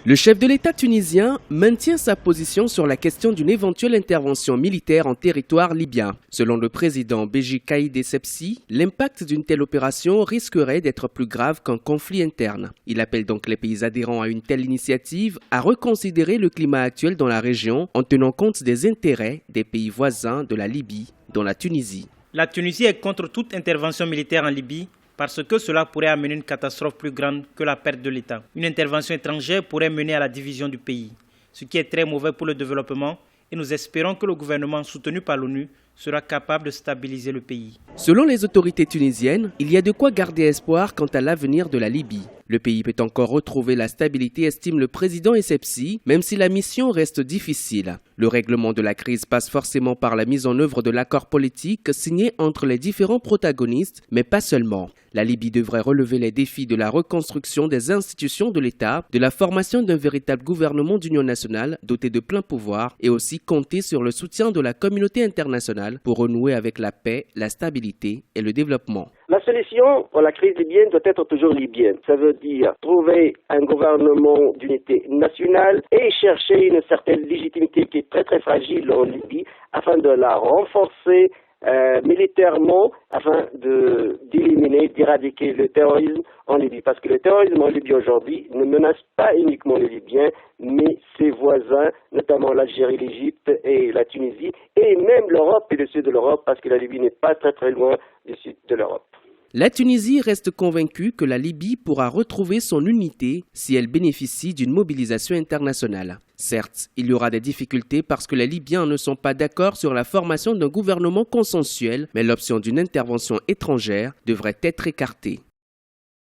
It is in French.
Le chef de l'État tunisien maintient sa position sur la question d'une éventuelle intervention militaire en territoire libyen. Selon le président Béji Caïd Essebsi, l'impact d'une telle opération risquerait d'être plus grave qu'un conflit interne. Il appelle donc les pays adhérents à une telle initiative à reconsidérer le climat actuel dans la région en tenant compte des intérêts des pays voisins de la Libye, dont la Tunisie. La Tunisie est contre toute intervention militaire en Libye parce que cela pourrait amener une catastrophe plus grande que la perte de l'État. Une intervention étrangère pourrait mener à la division du pays, ce qui est très mauvais pour le développement et nous espérons que le gouvernement soutenu par l'ONU sera capable de stabiliser le pays. Selon les autorités tunisiennes, il y a de quoi garder espoir quant à l'avenir de la Libye. Le pays peut encore retrouver la stabilité, estime le président Essebsi, même si la mission reste difficile. Le règlement de la crise passe forcément par la mise en œuvre de l'accord politique signé entre les différents protagonistes, mais pas seulement. La Libye devrait relever les défis de la reconstruction des institutions de l'État, de la formation d'un véritable gouvernement d'union nationale doté de plein pouvoir et aussi compter sur le soutien de la communauté internationale pour renouer avec la paix, la stabilité et le développement. La solution pour la crise libyenne doit être toujours libyenne. Ça veut dire trouver un gouvernement d'unité nationale et chercher une certaine légitimité qui est très très fragile en Libye afin de la renforcer militairement afin d'éliminer, d'éradiquer le terrorisme en Libye. Parce que le terrorisme en Libye aujourd'hui ne menace pas uniquement les Libyens, mais ses voisins, notamment l'Algérie, l'Égypte et la Tunisie, et même l'Europe et le sud de l'Europe, parce que la Libye n'est pas très très loin du sud de l'Europe. La Tunisie reste convaincue que la Libye pourra retrouver son unité si elle bénéficie d'une mobilisation internationale. Certes, il y aura des difficultés parce que les Libyens ne sont pas d'accord sur la formation d'un gouvernement consensuel, mais l'option d'une intervention étrangère devrait être écartée.